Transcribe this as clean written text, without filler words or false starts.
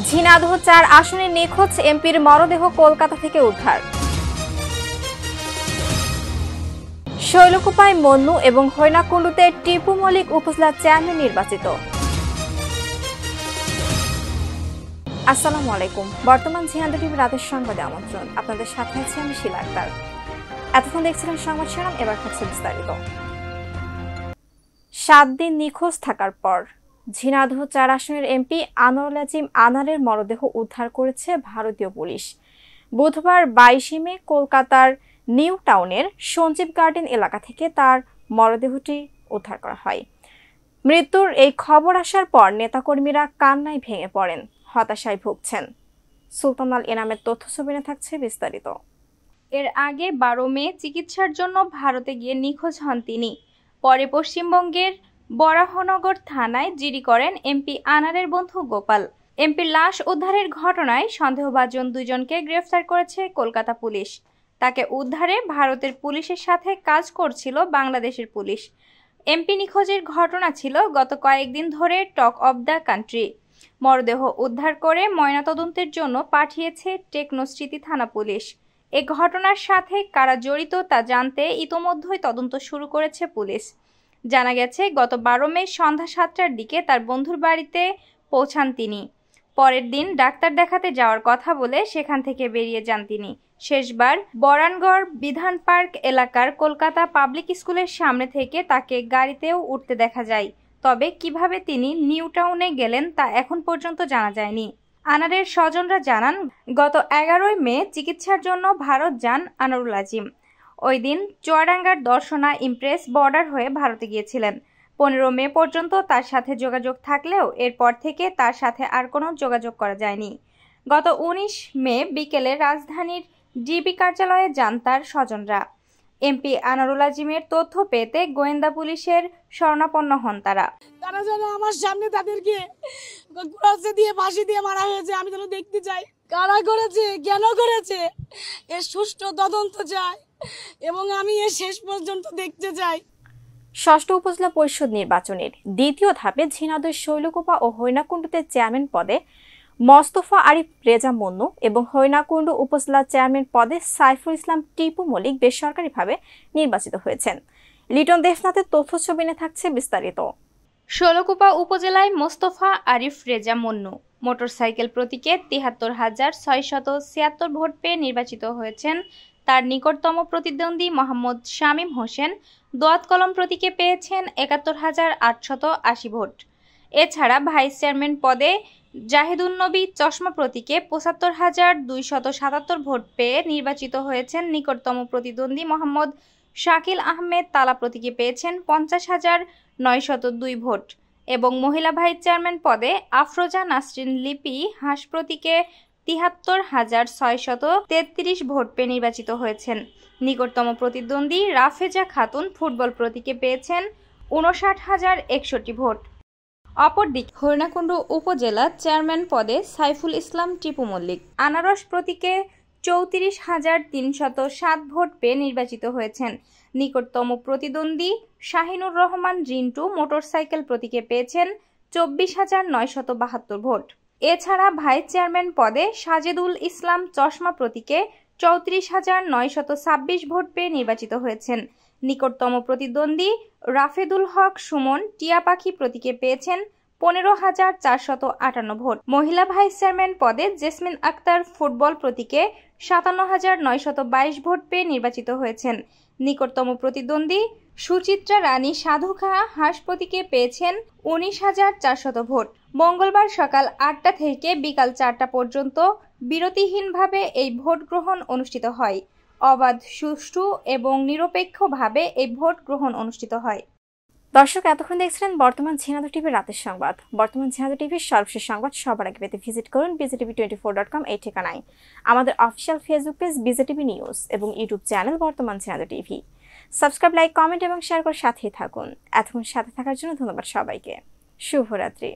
ঝিনাইদহ ৪ আসনে নিখোঁজ এমপির মরদেহ কলকাতা থেকে উদ্ধার। শৈলকুপায় মন্নু এবং হরিণাকুণ্ডুতে টিপু মল্লিক উপজেলা চেয়ারম্যান নির্বাচিত। আসসালামু আলাইকুম। বর্তমান ঝিনাইদহ টিভি রাতের সংবাদে আমন্ত্রণ। আপনাদের সাথে আছি আমি শিলা আক্তার। এতক্ষণ দেখছিলেন সংবাদ শিরোনাম, এবার থাকছে বিস্তারিত। 7 দিন নিখোঁজ থাকার পর ঝিনাইদহ ৪ আসনের এমপি আনোয়ারুল আজিম আনারের মরদেহ উদ্ধার করেছে ভারতীয় পুলিশ। বুধবার 22 মে কলকাতার নিউ টাউনের সঞ্জীব গার্ডেন এলাকা থেকে তার মরদেহটি উদ্ধার করা হয়। মৃত্যুর এই খবর আসার পর নেতাকর্মীরা কান্নায় ভেঙে পড়েন, হতাশায় ভুগছেন। সুলতান আল এনামের তথ্য ছবিতে থাকছে বিস্তারিত। এর আগে 12 মে চিকিৎসার জন্য ভারতে গিয়ে নিখোঁজ হন তিনি। পরে পশ্চিমবঙ্গের বরাহনগর থানায় জিডি করেন এমপি আনারের বন্ধু গোপাল। এমপির লাশ উদ্ধারের ঘটনায় সন্দেহভাজন 2 জনকে গ্রেফতার করেছে কলকাতা পুলিশ। তাকে উদ্ধারে ভারতের পুলিশের সাথে কাজ করছিল বাংলাদেশের পুলিশ। এমপি নিখোঁজের ঘটনা ছিল গত কয়েকদিন ধরে টক অব দ্য কান্ট্রি। মরদেহ উদ্ধার করে ময়নাতদন্তের জন্য পাঠিয়েছে টেকনোস্মৃতি থানা পুলিশ। এ ঘটনার সাথে কারা জড়িত তা জানতে ইতোমধ্যেই তদন্ত শুরু করেছে পুলিশ। জানা গেছে গত 12 মে সন্ধ্যা 7টার দিকে তার বন্ধুর বাড়িতে পৌঁছান তিনি। পরের দিন ডাক্তার দেখাতে যাওয়ার কথা বলে সেখান থেকে বেরিয়ে যান তিনি। শেষবার বরানগড় বিধান পার্ক এলাকার কলকাতা পাবলিক স্কুলের সামনে থেকে তাকে গাড়িতেও উঠতে দেখা যায়। তবে কিভাবে তিনি নিউ টাউনে গেলেন তা এখন পর্যন্ত জানা যায়নি। আনারের স্বজনরা জানান, গত 11 মে চিকিৎসার জন্য ভারত যান আনোয়ারুল আজিম। ওই দিন চুয়াডাঙ্গার দর্শনা ইমপ্রেস বর্ডার হয়ে ভারতে গিয়েছিলেন। 15 মে পর্যন্ত তার সাথে যোগাযোগ থাকলেও এরপর থেকে তার সাথে আর কোনো যোগাযোগ করা যায়নি। গত 19 মে বিকেলে রাজধানীর ডিবি কার্যালয়ে যান তার স্বজনরা। এমপি আনোয়ারুল আজিমের তথ্য পেতে গোয়েন্দা পুলিশের শরণাপন্ন হন তারা। তারা যেন আমার সামনে তাদেরকে ক্রসে দিয়ে ফাঁসি দিয়ে মারা হয়েছে, আমি যেন দেখতে চাই কারা করেছে, কেন করেছে, এর সুষ্ঠু তদন্ত চাই এবং আমি এর শেষ পর্যন্ত দেখতে চাই। ষষ্ঠ উপজেলা পরিষদ নির্বাচনের দ্বিতীয় ধাপে ঝিনাইদহ শৈলকুপা ও হরিণাকুণ্ডুতে চেয়ারম্যান পদে মোস্তফা আরিফ রেজা মন্নু এবং হরিণাকুণ্ডু উপজেলা চেয়ারম্যান পদে সাইফুল ইসলাম টিপু মল্লিক বেসরকারিভাবে নির্বাচিত হয়েছেন। লিটন দেবনাথের তথ্য ছবিতে থাকছে বিস্তারিত। শৈলকুপা উপজেলায় মোস্তফা আরিফ রেজা মন্নু মোটরসাইকেল প্রতীকে ৭৩,৬৭৬ ভোট পেয়ে নির্বাচিত হয়েছেন। তার নিকটতম প্রতিদ্বন্দ্বী মোহাম্মদ শামীম হোসেন দোয়াত কলম প্রতীকে পেয়েছেন ৭১,৮৮০ ভোট। এছাড়া ভাইস চেয়ারম্যান পদে জাহিদুন্নবী চশমা প্রতীকে ৭৫,২৭৭ ভোট পেয়ে নির্বাচিত হয়েছেন। নিকটতম প্রতিদ্বন্দ্বী মোহাম্মদ শাকিল আহমেদ তালা প্রতীকে পেয়েছেন ৫০,৯০২ ভোট এবং মহিলা ভাইস চেয়ারম্যান পদে আফরোজা নাসরিন লিপি হাঁস প্রতীকে ৭৩,৬৩৩ ভোট পেয়ে নির্বাচিত হয়েছেন। নিকটতম প্রতিদ্বন্দ্বী রাফেজা খাতুন ফুটবল প্রতীকে পেয়েছেন ৫৯,০৬১ ভোট। অপরদিকে হরিণাকুণ্ডু উপজেলা চেয়ারম্যান পদে সাইফুল ইসলাম টিপু মল্লিক আনারস প্রতীকে ৩৪,৩০৭ ভোট পেয়ে নির্বাচিত হয়েছেন। নিকটতম প্রতিদ্বন্দ্বী শাহিনুর রহমান রিন্টু মোটরসাইকেল প্রতীকে পেয়েছেন ২৪,৯৭২ ভোট। এছাড়া ভাইস চেয়ারম্যান পদে সাজেদুল ইসলাম চশমা প্রতীকে ৩৪,৯২৬ ভোট পেয়ে নির্বাচিত হয়েছেন। নিকটতম প্রতিদ্বন্দ্বী রাফেদুল হক সুমন টিয়া পাখি প্রতীকে পেয়েছেন ১৫,৪৫৮ ভোট। মহিলা ভাইস চেয়ারম্যান পদে জেসমিন আক্তার ফুটবল প্রতীকে ৫৭,৯২২ ভোট পেয়ে নির্বাচিত হয়েছেন। নিকটতম প্রতিদ্বন্দ্বী সুচিত্রা রানী সাধু খাঁ হাঁস প্রতীকে পেয়েছেন ১৯,৪০০ ভোট। মঙ্গলবার সকাল ৮টা থেকে বিকাল ৪টা পর্যন্ত বিরতিহীনভাবে এই ভোট গ্রহণ অনুষ্ঠিত হয়। অবাধ, সুষ্ঠু এবং নিরপেক্ষভাবে এই ভোট গ্রহণ অনুষ্ঠিত হয়। দর্শক, এতক্ষণ দেখছিলেন বর্তমান ঝিনাইদহ টিভির রাতের সংবাদ। বর্তমান ঝিনাইদহ টিভির সর্বশেষ সংবাদ সবার আগে পেতে ভিজিট করুন bjtv24.com এই ঠিকানায়। আমাদের official Facebook page BJTV news এবং ইউটিউব চ্যানেল বর্তমান Jhenaidah TV. Subscribe, like, comment এবং শেয়ার করে সাথেই থাকুন। এতক্ষণ সাথে থাকার জন্য ধন্যবাদ সবাইকে। শুভরাত্রি।